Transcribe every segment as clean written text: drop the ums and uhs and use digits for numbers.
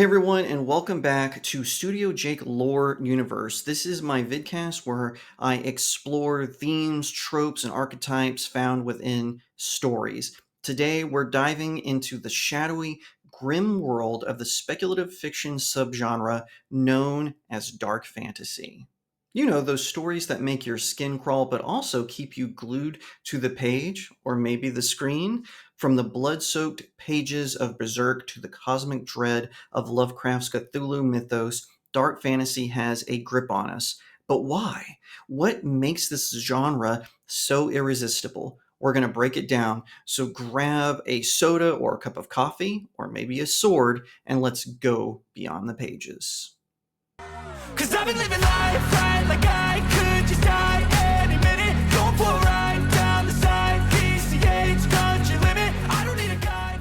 Hey everyone, and welcome back to StudioJake Lore Universe. This is my vidcast where I explore themes, tropes, and archetypes found within stories. Today, we're diving into the shadowy, grim world of the speculative fiction subgenre known as dark fantasy. You know, those stories that make your skin crawl but also keep you glued to the page or maybe the screen? From the blood-soaked pages of Berserk to the cosmic dread of Lovecraft's Cthulhu mythos, dark fantasy has a grip on us. But why? What makes this genre so irresistible? We're going to break it down. So grab a soda or a cup of coffee or maybe a sword and let's go beyond the pages. Cause I've been living life right like I could just die any minute. Going for a ride down the side, PCH, country limit. I don't need a guide.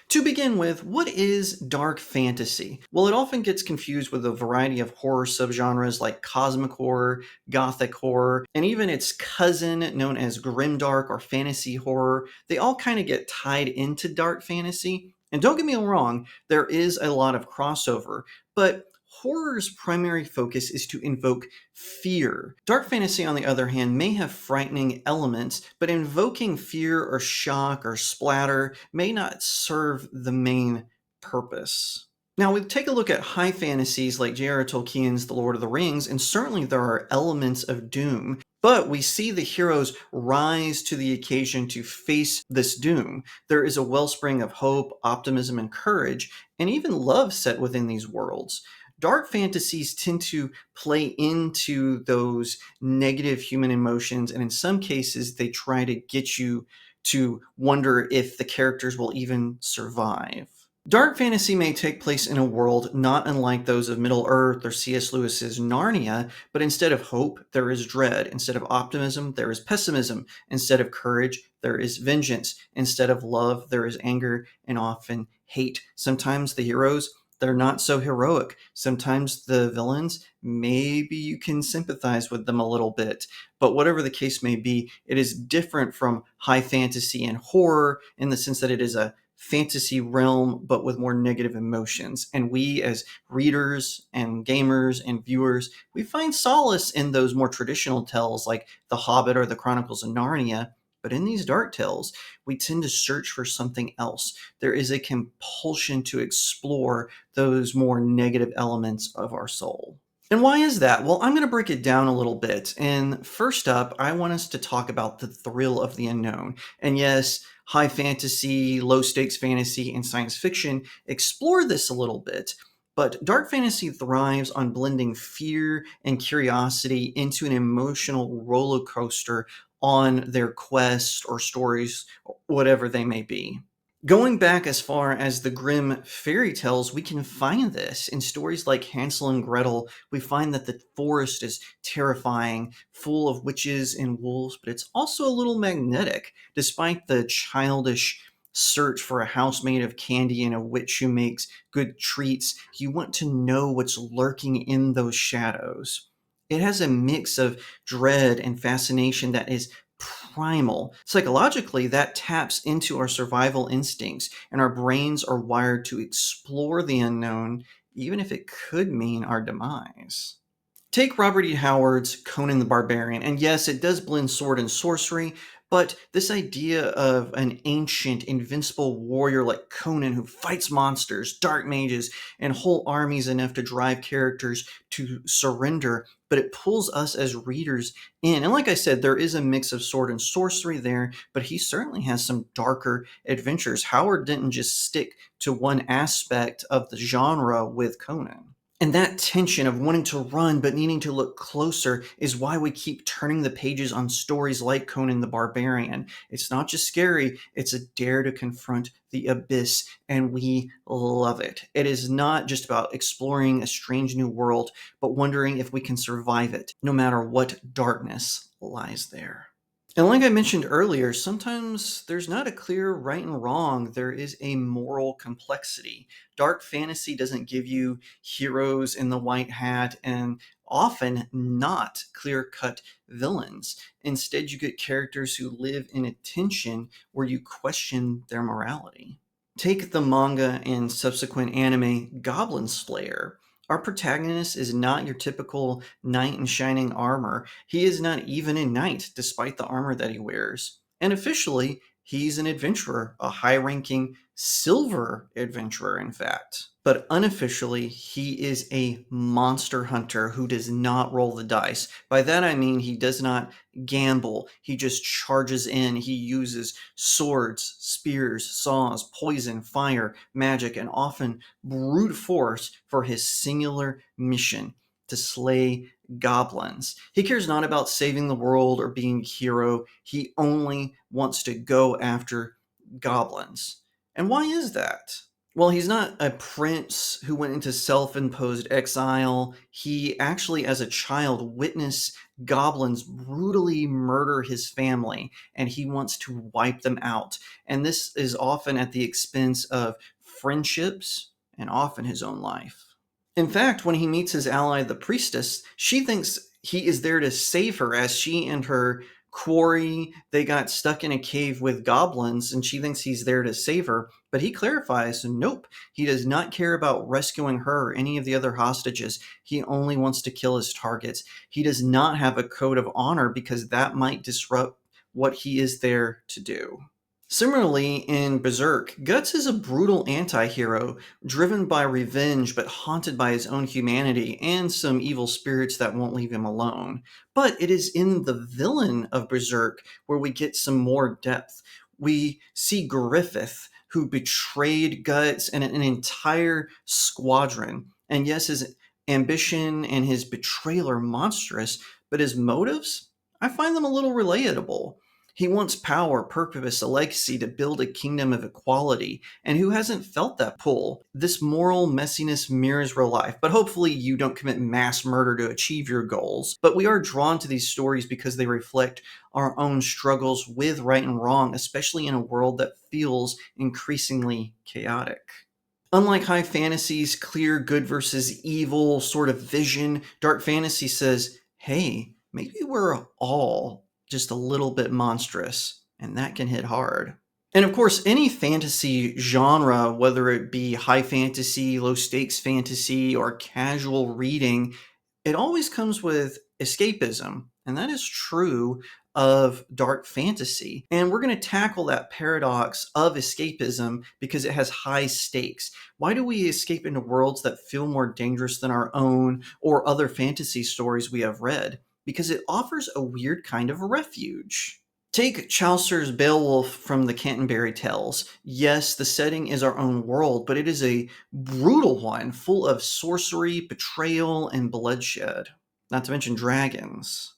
To begin with, what is dark fantasy? Well, it often gets confused with a variety of horror subgenres like cosmic horror, gothic horror, and even its cousin known as grimdark or fantasy horror. They all kind of get tied into dark fantasy. And don't get me wrong, there is a lot of crossover, but horror's primary focus is to invoke fear. Dark fantasy, on the other hand, may have frightening elements, but invoking fear or shock or splatter may not serve the main purpose. Now, we take a look at high fantasies like J.R.R. Tolkien's The Lord of the Rings, and certainly there are elements of doom, but we see the heroes rise to the occasion to face this doom. There is a wellspring of hope, optimism, and courage, and even love set within these worlds. Dark fantasies tend to play into those negative human emotions, and in some cases, they try to get you to wonder if the characters will even survive. Dark fantasy may take place in a world not unlike those of Middle-earth or C.S. Lewis's Narnia, but instead of hope, there is dread. Instead of optimism, there is pessimism. Instead of courage, there is vengeance. Instead of love, there is anger and often hate. Sometimes the heroes, they're not so heroic. Sometimes the villains, maybe you can sympathize with them a little bit. But whatever the case may be, it is different from high fantasy and horror in the sense that it is a fantasy realm, but with more negative emotions. And we, as readers and gamers and viewers, we find solace in those more traditional tales like The Hobbit or The Chronicles of Narnia. But in these dark tales, we tend to search for something else. There is a compulsion to explore those more negative elements of our soul. And why is that? Well, I'm going to break it down a little bit. And first up, I want us to talk about the thrill of the unknown. And yes, high fantasy, low stakes fantasy, and science fiction explore this a little bit. But dark fantasy thrives on blending fear and curiosity into an emotional roller coaster on their quest or stories, whatever they may be. Going back as far as the grim fairy tales, we can find this in stories like Hansel and Gretel. We find that the forest is terrifying, full of witches and wolves, but it's also a little magnetic. Despite the childish search for a house made of candy and a witch who makes good treats, you want to know what's lurking in those shadows. It has a mix of dread and fascination that is primal. Psychologically, that taps into our survival instincts, and our brains are wired to explore the unknown, even if it could mean our demise. Take Robert E. Howard's Conan the Barbarian, and yes, it does blend sword and sorcery, but this idea of an ancient, invincible warrior like Conan who fights monsters, dark mages, and whole armies enough to drive characters to surrender, but it pulls us as readers in. And like I said, there is a mix of sword and sorcery there, but he certainly has some darker adventures. Howard didn't just stick to one aspect of the genre with Conan. And that tension of wanting to run but needing to look closer is why we keep turning the pages on stories like Conan the Barbarian. It's not just scary, it's a dare to confront the abyss, and we love it. It is not just about exploring a strange new world, but wondering if we can survive it, no matter what darkness lies there. And like I mentioned earlier, sometimes there's not a clear right and wrong. There is a moral complexity. Dark fantasy doesn't give you heroes in the white hat and often not clear-cut villains. Instead, you get characters who live in a tension where you question their morality. Take the manga and subsequent anime Goblin Slayer. Our protagonist is not your typical knight in shining armor. He is not even a knight, despite the armor that he wears. And officially, he's an adventurer, a high ranking silver adventurer, in fact. But unofficially, he is a monster hunter who does not roll the dice. By that I mean he does not gamble, he just charges in. He uses swords, spears, saws, poison, fire, magic, and often brute force for his singular mission to slay goblins. He cares not about saving the world or being a hero, he only wants to go after goblins. And why is that? Well, he's not a prince who went into self imposed exile. He actually, as a child, witnessed goblins brutally murder his family, and he wants to wipe them out. And this is often at the expense of friendships and often his own life. In fact, when he meets his ally, the priestess, she thinks he is there to save her as she and her quarry, they got stuck in a cave with goblins, and she thinks he's there to save her. But he clarifies, nope, he does not care about rescuing her or any of the other hostages. He only wants to kill his targets. He does not have a code of honor because that might disrupt what he is there to do. Similarly, in Berserk, Guts is a brutal anti-hero, driven by revenge but haunted by his own humanity and some evil spirits that won't leave him alone. But it is in the villain of Berserk where we get some more depth. We see Griffith, who betrayed Guts and an entire squadron. And yes, his ambition and his betrayal are monstrous, but his motives? I find them a little relatable. He wants power, purpose, a legacy to build a kingdom of equality. And who hasn't felt that pull? This moral messiness mirrors real life, but hopefully you don't commit mass murder to achieve your goals. But we are drawn to these stories because they reflect our own struggles with right and wrong, especially in a world that feels increasingly chaotic. Unlike high fantasy's clear good versus evil sort of vision, dark fantasy says, hey, maybe we're all just a little bit monstrous, and that can hit hard. And of course, any fantasy genre, whether it be high fantasy, low stakes fantasy, or casual reading, it always comes with escapism. And that is true of dark fantasy. And we're going to tackle that paradox of escapism because it has high stakes. Why do we escape into worlds that feel more dangerous than our own or other fantasy stories we have read? Because it offers a weird kind of refuge. Take Chaucer's Beowulf from the Canterbury Tales. Yes, the setting is our own world, but it is a brutal one, full of sorcery, betrayal, and bloodshed. Not to mention dragons.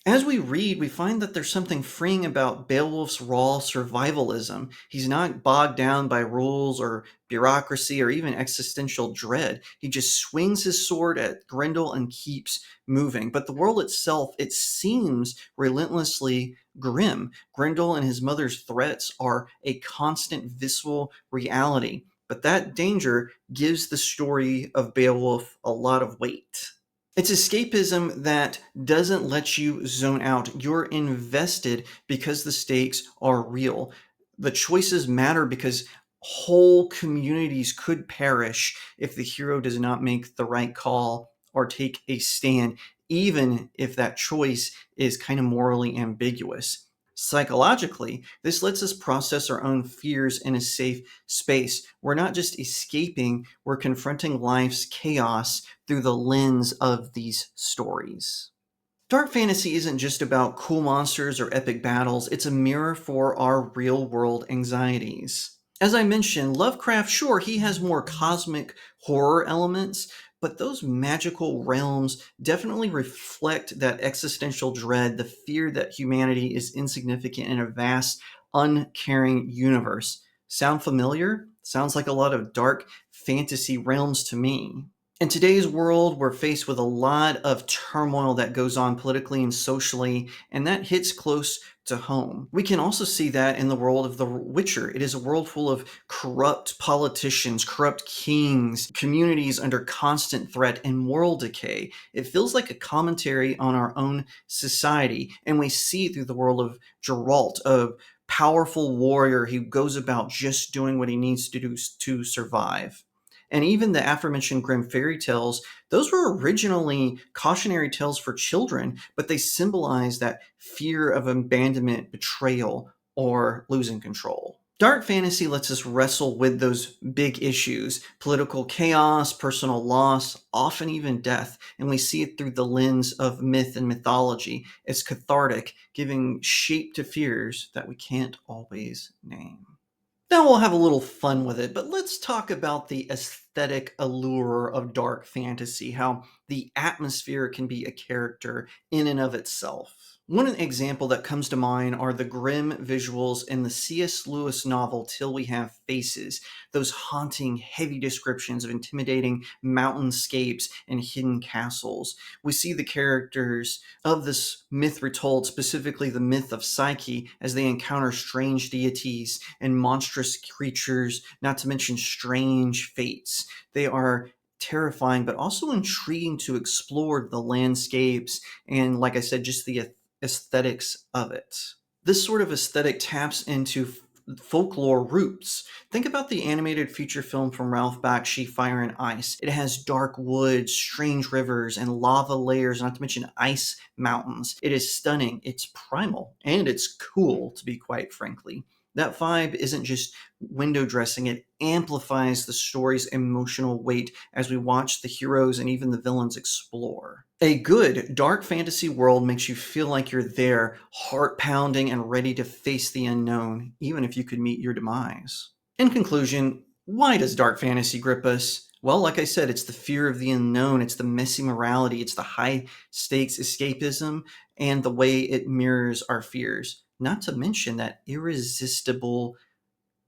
As we read, we find that there's something freeing about Beowulf's raw survivalism. He's not bogged down by rules or bureaucracy or even existential dread. He just swings his sword at Grendel and keeps moving. But the world itself, it seems relentlessly grim. Grendel and his mother's threats are a constant visceral reality. But that danger gives the story of Beowulf a lot of weight. It's escapism that doesn't let you zone out. You're invested because the stakes are real. The choices matter because whole communities could perish if the hero does not make the right call or take a stand, even if that choice is kind of morally ambiguous. Psychologically, this lets us process our own fears in a safe space. We're not just escaping, we're confronting life's chaos through the lens of these stories. Dark fantasy isn't just about cool monsters or epic battles, it's a mirror for our real world anxieties. As I mentioned, Lovecraft, sure, he has more cosmic horror elements, but those magical realms definitely reflect that existential dread, the fear that humanity is insignificant in a vast, uncaring universe. Sound familiar? Sounds like a lot of dark fantasy realms to me. In today's world, we're faced with a lot of turmoil that goes on politically and socially, and that hits close to home. We can also see that in the world of The Witcher. It is a world full of corrupt politicians, corrupt kings, communities under constant threat, and moral decay. It feels like a commentary on our own society, and we see it through the world of Geralt, of powerful warrior who goes about just doing what he needs to do to survive. And even the aforementioned Grimm fairy tales, those were originally cautionary tales for children, but they symbolize that fear of abandonment, betrayal, or losing control. Dark fantasy lets us wrestle with those big issues: political chaos, personal loss, often even death, and we see it through the lens of myth and mythology. It's cathartic, giving shape to fears that we can't always name. Now we'll have a little fun with it, but let's talk about the aesthetic allure of dark fantasy, how the atmosphere can be a character in and of itself. One example that comes to mind are the grim visuals in the C.S. Lewis novel Till We Have Faces, those haunting, heavy descriptions of intimidating mountainscapes and hidden castles. We see the characters of this myth retold, specifically the myth of Psyche, as they encounter strange deities and monstrous creatures, not to mention strange fates. They are terrifying, but also intriguing to explore the landscapes and, like I said, just the aesthetics of it. This sort of aesthetic taps into folklore roots. Think about the animated feature film from Ralph Bakshi, Fire and Ice. It has dark woods, strange rivers, and lava layers, not to mention ice mountains. It is stunning, it's primal, and it's cool, to be quite frankly. That vibe isn't just window dressing, it amplifies the story's emotional weight as we watch the heroes and even the villains explore. A good dark fantasy world makes you feel like you're there, heart pounding and ready to face the unknown, even if you could meet your demise. In conclusion, why does dark fantasy grip us? Well, like I said, it's the fear of the unknown, it's the messy morality, it's the high stakes escapism, and the way it mirrors our fears. Not to mention that irresistible,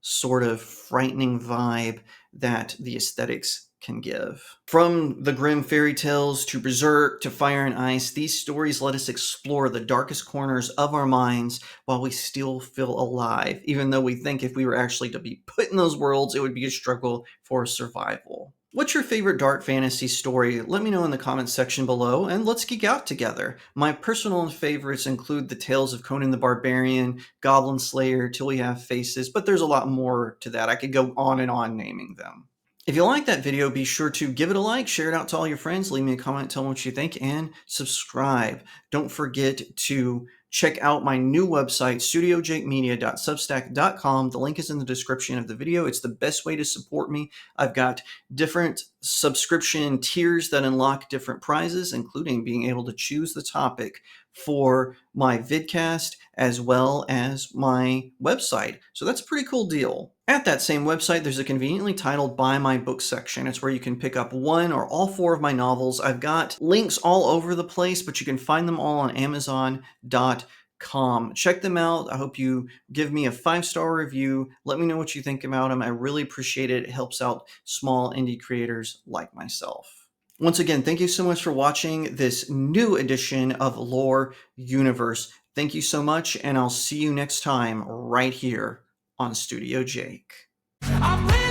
sort of frightening vibe that the aesthetics can give. From the grim fairy tales to Berserk to Fire and Ice, these stories let us explore the darkest corners of our minds while we still feel alive, even though we think if we were actually to be put in those worlds, it would be a struggle for survival. What's your favorite dark fantasy story? Let me know in the comments section below, and let's geek out together. My personal favorites include the Tales of Conan the Barbarian, Goblin Slayer, Till We Have Faces, but there's a lot more to that. I could go on and on naming them. If you like that video, be sure to give it a like, share it out to all your friends, leave me a comment, tell me what you think, and subscribe. Don't forget to check out my new website, studiojakemedia.substack.com. The link is in the description of the video. It's the best way to support me. I've got different subscription tiers that unlock different prizes, including being able to choose the topic for my vidcast as well as my website. So that's a pretty cool deal. At that same website, there's a conveniently titled Buy My Book section. It's where you can pick up one or all four of my novels. I've got links all over the place, but you can find them all on Amazon.com. Check them out. I hope you give me a 5-star review. Let me know what you think about them. I really appreciate it. It helps out small indie creators like myself. Once again, thank you so much for watching this new edition of Lore Universe. Thank you so much, and I'll see you next time right here on Studio Jake. I'm living